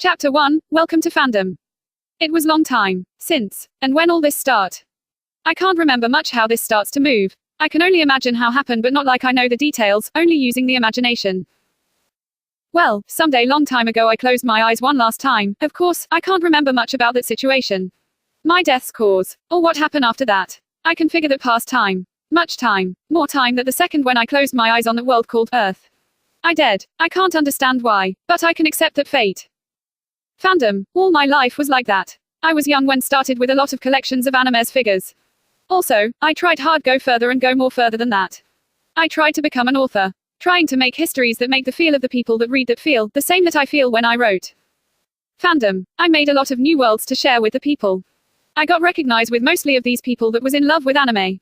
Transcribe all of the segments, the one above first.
Chapter 1, Welcome to Frandom. It was long time since, and when all this start. I can't remember much how this starts to move. I can only imagine how happened, but not like I know the details, only using the imagination. Well, someday long time ago I closed my eyes one last time. Of course, I can't remember much about that situation. My death's cause, or what happened after that. I can figure that past time. Much time. More time than the second when I closed my eyes on the world called Earth. I dead. I can't understand why, but I can accept that fate. Fandom, all my life was like that. I was young when started with a lot of collections of animes figures. Also, I tried hard go further and go more further than that. I tried to become an author. Trying to make histories that make the feel of the people that read that feel the same that I feel when I wrote. Fandom, I made a lot of new worlds to share with the people. I got recognized with mostly of these people that was in love with anime.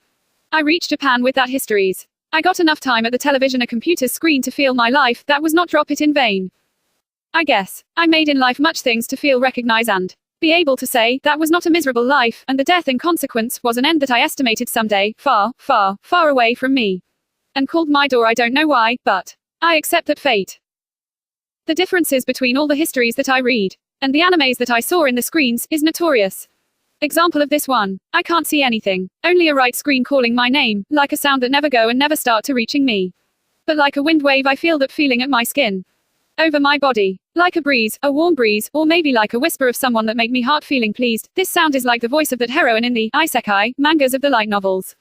I reached Japan with that histories. I got enough time at the television or computer screen to feel my life that was not drop it in vain. I guess, I made in life much things to feel recognize and be able to say that was not a miserable life, and the death in consequence was an end that I estimated someday, far, far, far away from me. And called my door. I don't know why, but I accept that fate. The differences between all the histories that I read and the animes that I saw in the screens is notorious. Example of this one, I can't see anything, only a right screen calling my name, like a sound that never go and never start to reaching me. But like a wind wave I feel that feeling at my skin. Over my body, like a breeze, a warm breeze, or maybe like a whisper of someone that make me heart feeling pleased. This sound is like the voice of that heroine in the isekai mangas of the light novels.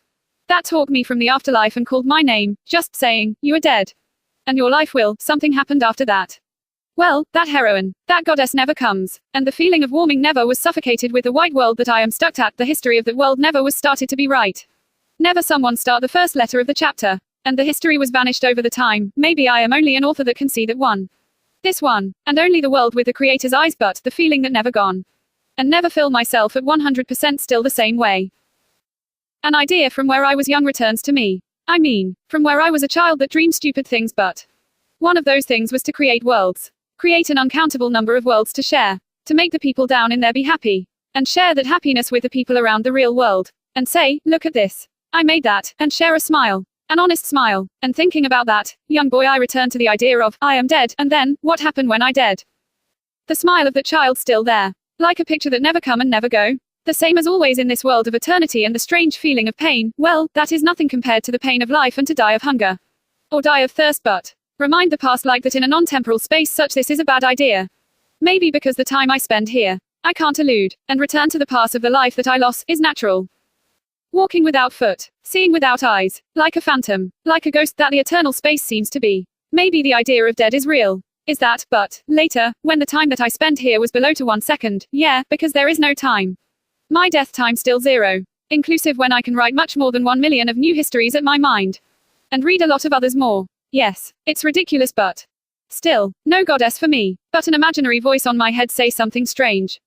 That talked me from the afterlife and called my name, just saying, you are dead. And your life will, something happened after that. Well, that heroine, that goddess never comes, and the feeling of warming never was suffocated with the white world that I am stuck at. The history of that world never was started to be right. Never someone start the first letter of the chapter, and the history was vanished over the time. Maybe I am only an author that can see that one. This one, and only the world with the creator's eyes, but the feeling that never gone. And never feel myself at 100% still the same way. An idea from where I was young returns to me. I mean, from where I was a child that dreamed stupid things, but one of those things was to create worlds. Create an uncountable number of worlds to share. To make the people down in there be happy. And share that happiness with the people around the real world. And say, look at this. I made that, and share a smile. An honest smile. And thinking about that, young boy, I returned to the idea of, I am dead, and then, what happened when I dead? The smile of that child still there. Like a picture that never come and never go. The same as always in this world of eternity, and the strange feeling of pain, well, that is nothing compared to the pain of life and to die of hunger. Or die of thirst, but remind the past like that in a non-temporal space such this is a bad idea. Maybe because the time I spend here, I can't elude, and return to the past of the life that I lost, is natural. Walking without foot, seeing without eyes, like a phantom, like a ghost that the eternal space seems to be. Maybe the idea of dead is real. Is that, but later, when the time that I spent here was below to 1 second, yeah, because there is no time. My death time still 0. Inclusive when I can write much more than 1 million of new histories at my mind. And read a lot of others more. Yes, it's ridiculous, but still, no goddess for me, but an imaginary voice on my head say something strange.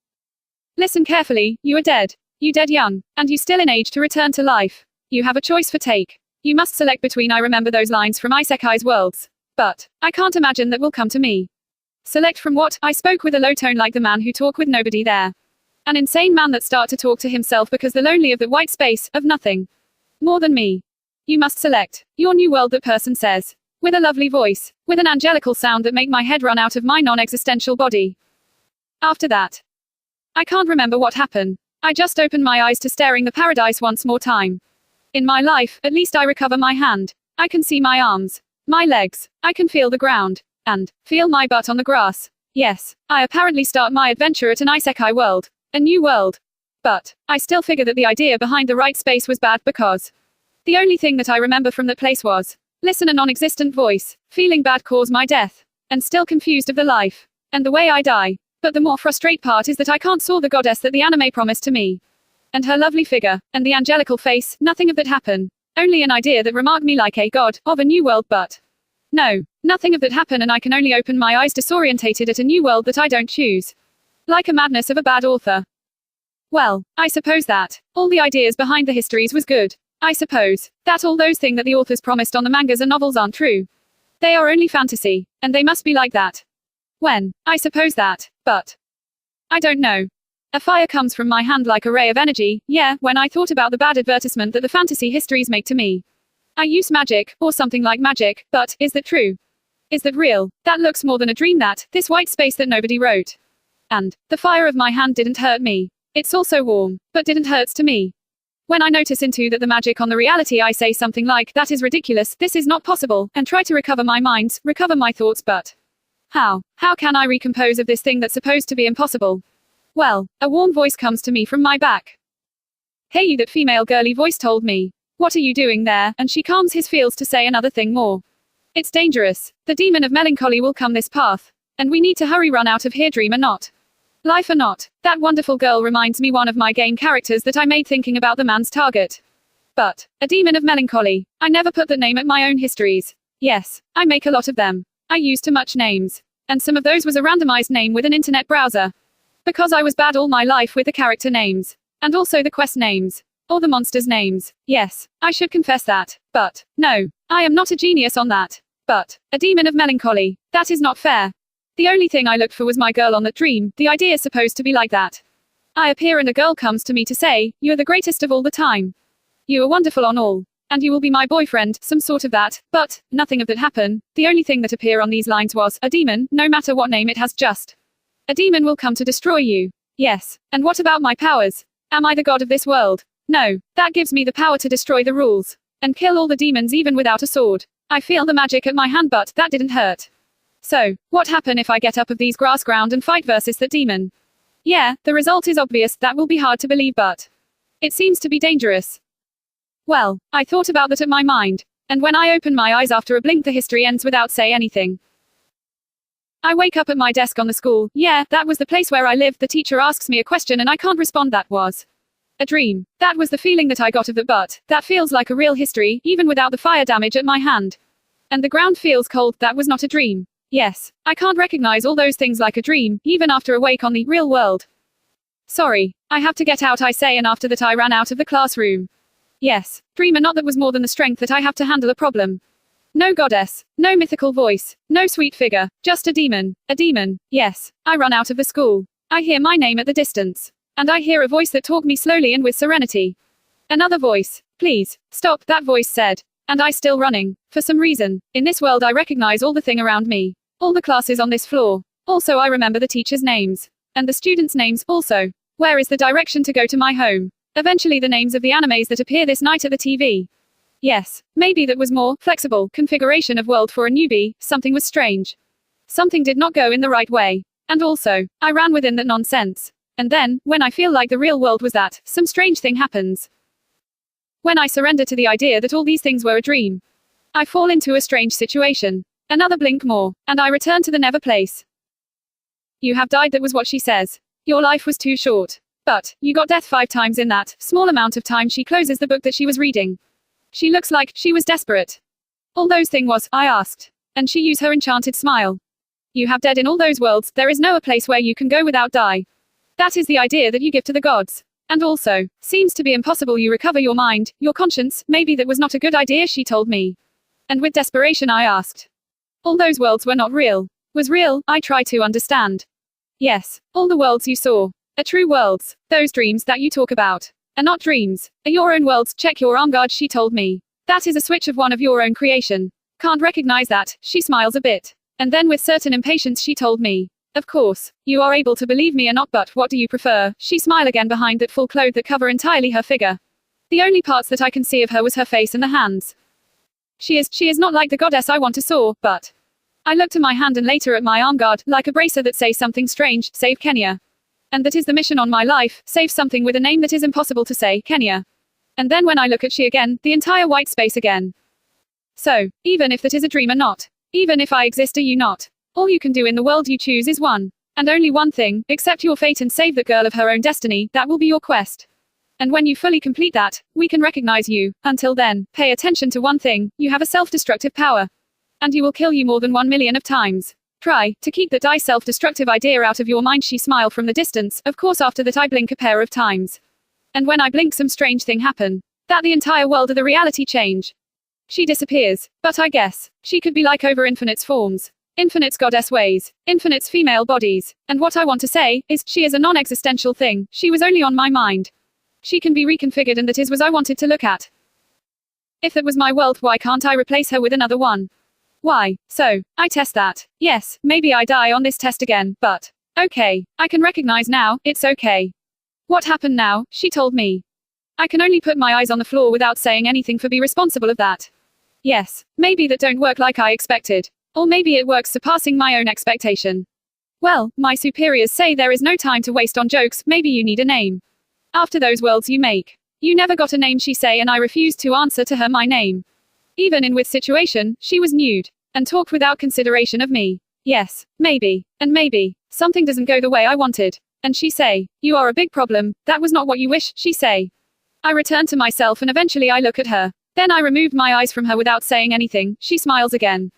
Listen carefully, you are dead. You dead young, and you still in age to return to life. You have a choice for take. You must select between. I remember those lines from Isekai's worlds. But I can't imagine that will come to me. Select from what? I spoke with a low tone like the man who talk with nobody there. An insane man that start to talk to himself because the lonely of the white space, of nothing. More than me. You must select. Your new world, that person says. With a lovely voice. With an angelical sound that make my head run out of my non-existential body. After that, I can't remember what happened. I just opened my eyes to staring the paradise once more time. In my life, at least I recover my hand. I can see my arms. My legs. I can feel the ground. And feel my butt on the grass. Yes, I apparently start my adventure at an isekai world. A new world. But I still figure that the idea behind the right space was bad because the only thing that I remember from that place was listen a non-existent voice. Feeling bad cause my death. And still confused of the life. And the way I die. But the more frustrate part is that I can't saw the goddess that the anime promised to me. And her lovely figure, and the angelical face, nothing of that happen. Only an idea that remarked me like a god, of a new world, but no, nothing of that happen, and I can only open my eyes disorientated at a new world that I don't choose. Like a madness of a bad author. Well, I suppose that all the ideas behind the histories was good. I suppose that all those things that the authors promised on the mangas and novels aren't true. They are only fantasy, and they must be like that. When, I suppose that, but I don't know. A fire comes from my hand like a ray of energy, yeah, when I thought about the bad advertisement that the fantasy histories make to me. I use magic, or something like magic, but is that true? Is that real? That looks more than a dream, that, this white space that nobody wrote. And the fire of my hand didn't hurt me. It's also warm, but didn't hurts to me. When I notice into that the magic on the reality, I say something like, that is ridiculous, this is not possible, and try to recover my minds, recover my thoughts, but how can I recompose of this thing that's supposed to be impossible? Well, a warm voice comes to me from my back. Hey you, that female girly voice told me. What are you doing there? And she calms his feels to say another thing more. It's dangerous. The demon of melancholy will come this path. And we need to hurry, run out of here, dream or not. Life or not. That wonderful girl reminds me one of my game characters that I made thinking about the man's target. But, a demon of melancholy. I never put that name at my own histories. Yes, I make a lot of them. I use too much names. And some of those was a randomized name with an internet browser. Because I was bad all my life with the character names. And also the quest names. Or the monsters' names. Yes, I should confess that. But, no, I am not a genius on that. But, a demon of melancholy. That is not fair. The only thing I looked for was my girl on that dream. The idea is supposed to be like that. I appear and a girl comes to me to say, you're the greatest of all the time. You are wonderful on all. And you will be my boyfriend, some sort of that. But, nothing of that happened. The only thing that appear on these lines was, a demon, no matter what name it has, just. A demon will come to destroy you. Yes. And what about my powers? Am I the god of this world? No. That gives me the power to destroy the rules. And kill all the demons even without a sword. I feel the magic at my hand, but that didn't hurt. So, what happen if I get up of these grass ground and fight versus that demon? Yeah, the result is obvious. That will be hard to believe, but it seems to be dangerous. Well, I thought about that at my mind. And when I open my eyes after a blink, the history ends without say anything. I wake up at my desk on the school. Yeah, that was the place where I lived. The teacher asks me a question and I can't respond. That was a dream. That was the feeling that I got of that, but that feels like a real history, even without the fire damage at my hand. And the ground feels cold. That was not a dream. Yes, I can't recognize all those things like a dream, even after awake on the real world. Sorry, I have to get out, I say, and after that I ran out of the classroom. Yes, dream or not, that was more than the strength that I have to handle a problem. No goddess, no mythical voice, no sweet figure, just a demon. A demon. Yes, I run out of the school. I hear my name at the distance. And I hear a voice that talked me slowly and with serenity. Another voice. Please, stop, that voice said. And I still running. For some reason, in this world I recognize all the thing around me. All the classes on this floor. Also I remember the teachers' names. And the students' names, also. Where is the direction to go to my home? Eventually the names of the animes that appear this night at the TV. Yes, maybe that was more flexible configuration of world for a newbie. Something was strange. Something did not go in the right way. And also, I ran within that nonsense. And then, when I feel like the real world was that, some strange thing happens. When I surrender to the idea that all these things were a dream, I fall into a strange situation. Another blink more, and I return to the never place. You have died, that was what she says. Your life was too short. But, you got death 5 times in that small amount of time. She closes the book that she was reading. She looks like she was desperate. All those thing was, I asked. And she used her enchanted smile. You have dead in all those worlds, there is no a place where you can go without die. That is the idea that you give to the gods. And also, seems to be impossible you recover your mind, your conscience, maybe that was not a good idea, she told me. And with desperation I asked. All those worlds were not real. Was real, I try to understand. Yes, all the worlds you saw. Are true worlds. Those dreams that you talk about. Are not dreams. Are your own worlds, check your arm guard, she told me. That is a switch of one of your own creation. Can't recognize that, she smiles a bit. And then with certain impatience she told me. Of course, you are able to believe me or not, but what do you prefer? She smiled again behind that full cloth that cover entirely her figure. The only parts that I can see of her was her face and the hands. She is not like the goddess I want to saw, but I looked at my hand and later at my arm guard, like a bracer that say something strange, save Kenya. And that is the mission on my life, save something with a name that is impossible to say, Kenya. And then when I look at she again, the entire white space again. So, even if that is a dream or not, even if I exist or you not, all you can do in the world you choose is one. And only one thing, accept your fate and save the girl of her own destiny, that will be your quest. And when you fully complete that, we can recognize you. Until then, pay attention to one thing, you have a self-destructive power. And you will kill you more than 1 million of times. Try to keep that self-destructive idea out of your mind, she smiled from the distance, of course after that I blink a pair of times. And when I blink some strange thing happen. That the entire world of the reality change. She disappears, but I guess, she could be like over Infinite's forms. Infinite's goddess ways, Infinite's female bodies. And what I want to say, is, she is a non-existential thing, she was only on my mind. She can be reconfigured and that is what I wanted to look at. If that was my world, why can't I replace her with another one? Why? So, I test that. Yes, maybe I die on this test again, but Okay. I can recognize now, it's okay. What happened now, she told me. I can only put my eyes on the floor without saying anything for be responsible of that. Yes. Maybe that don't work like I expected. Or maybe it works surpassing my own expectation. Well, my superiors say there is no time to waste on jokes, maybe you need a name. After those worlds you make. You never got a name, she say, and I refused to answer to her my name. Even in with situation, she was nude. And talked without consideration of me. Yes. Maybe. And maybe. Something doesn't go the way I wanted. And she say. You are a big problem, that was not what you wish, she say. I return to myself and eventually I look at her. Then I removed my eyes from her without saying anything, she smiles again.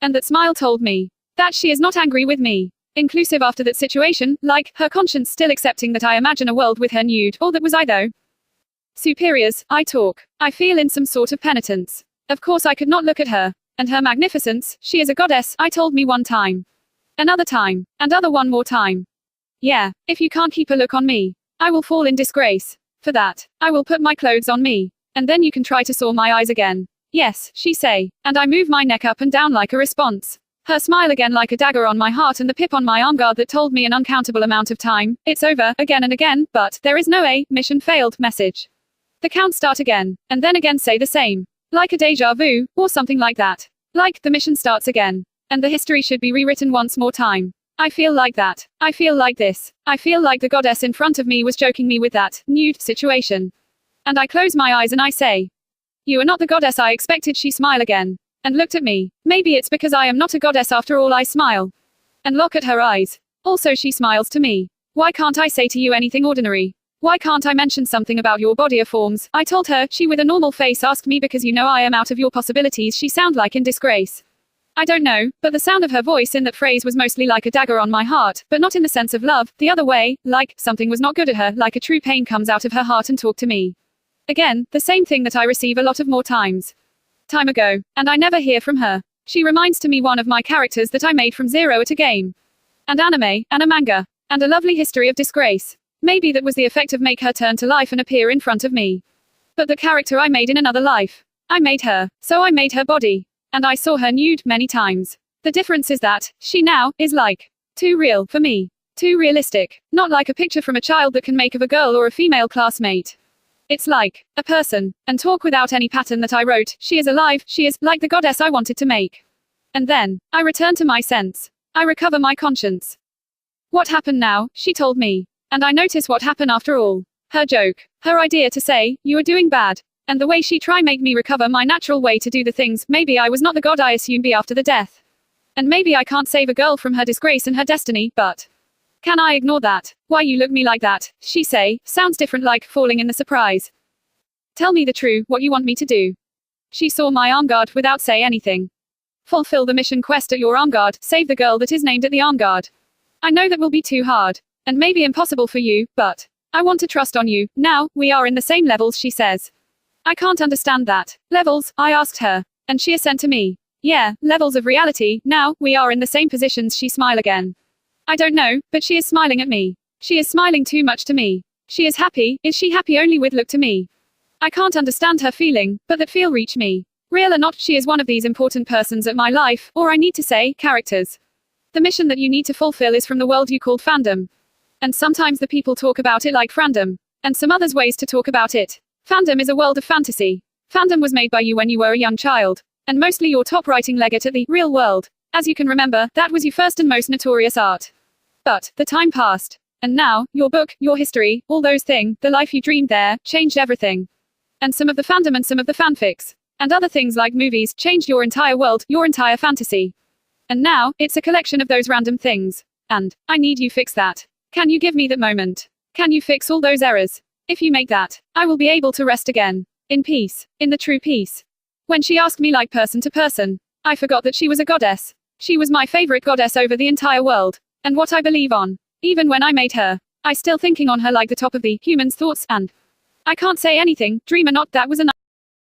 And that smile told me. That she is not angry with me. Inclusive after that situation, like, her conscience still accepting that I imagine a world with her nude, or that was I though. Superiors, I talk. I feel in some sort of penitence. Of course I could not look at her. And her magnificence, she is a goddess, I told me one time. Another time. And other one more time. Yeah, if you can't keep a look on me, I will fall in disgrace. For that, I will put my clothes on me. And then you can try to saw my eyes again. Yes, she say. And I move my neck up and down like a response. Her smile again like a dagger on my heart and the pip on my arm guard that told me an uncountable amount of time. It's over, again and again, but there is no mission failed message. The count start again. And then again say the same. Like a deja vu, or something like that. Like, the mission starts again. And the history should be rewritten once more time. I feel like that. I feel like this. I feel like the goddess in front of me was joking me with that nude situation. And I close my eyes and I say. You are not the goddess I expected, she smile again. And looked at me. Maybe it's because I am not a goddess after all, I smile. And look at her eyes. Also she smiles to me. Why can't I say to you anything ordinary? Why can't I mention something about your body forms? I told her, she with a normal face asked me because you know I am out of your possibilities, she sound like in disgrace. I don't know, but the sound of her voice in that phrase was mostly like a dagger on my heart, but not in the sense of love, the other way, like, something was not good at her, like a true pain comes out of her heart and talk to me. Again, the same thing that I receive a lot of more times. Time ago, and I never hear from her. She reminds to me one of my characters that I made from zero at a game. And anime, and a manga. And a lovely history of disgrace. Maybe that was the effect of make her turn to life and appear in front of me. But the character I made in another life. I made her, so I made her body. And I saw her nude many times. The difference is that, she now, is like, too real, for me. Too realistic. Not like a picture from a child that can make of a girl or a female classmate. It's like, a person, and talk without any pattern that I wrote, she is alive, she is, like the goddess I wanted to make. And then, I return to my sense. I recover my conscience. What happened now, she told me. And I notice what happened after all. Her joke. Her idea to say, you are doing bad. And the way she try make me recover my natural way to do the things, maybe I was not the god I assumed be after the death. And maybe I can't save a girl from her disgrace and her destiny, but can I ignore that? Why you look me like that, she say, sounds different like falling in the surprise. Tell me the true, what you want me to do. She saw my arm guard without say anything. Fulfill the mission quest at your arm guard, save the girl that is named at the arm guard. I know that will be too hard. And maybe impossible for you, but I want to trust on you. Now, we are in the same levels, she says. I can't understand that. Levels, I asked her. And she assent to me. Yeah, levels of reality, now, we are in the same positions, she smile again. I don't know, but she is smiling at me. She is smiling too much to me. She is happy, is she happy only with look to me? I can't understand her feeling, but that feel reach me. Real or not, she is one of these important persons at my life, or I need to say, characters. The mission that you need to fulfill is from the world you called fandom. And sometimes the people talk about it like Frandom. And some others ways to talk about it. Fandom is a world of fantasy. Fandom was made by you when you were a young child. And mostly your top writing legate at the real world. As you can remember, that was your first and most notorious art. But, the time passed. And now, your book, your history, all those things, the life you dreamed there, changed everything. And some of the fandom and some of the fanfics. And other things like movies, changed your entire world, your entire fantasy. And now, it's a collection of those random things. And, I need you fix that. Can you give me that moment? Can you fix all those errors? If you make that, I will be able to rest again. In peace. In the true peace. When she asked me like person to person, I forgot that she was a goddess. She was my favorite goddess over the entire world. And what I believe on. Even when I made her, I still thinking on her like the top of the human's thoughts, and I can't say anything, dream or not, that was enough.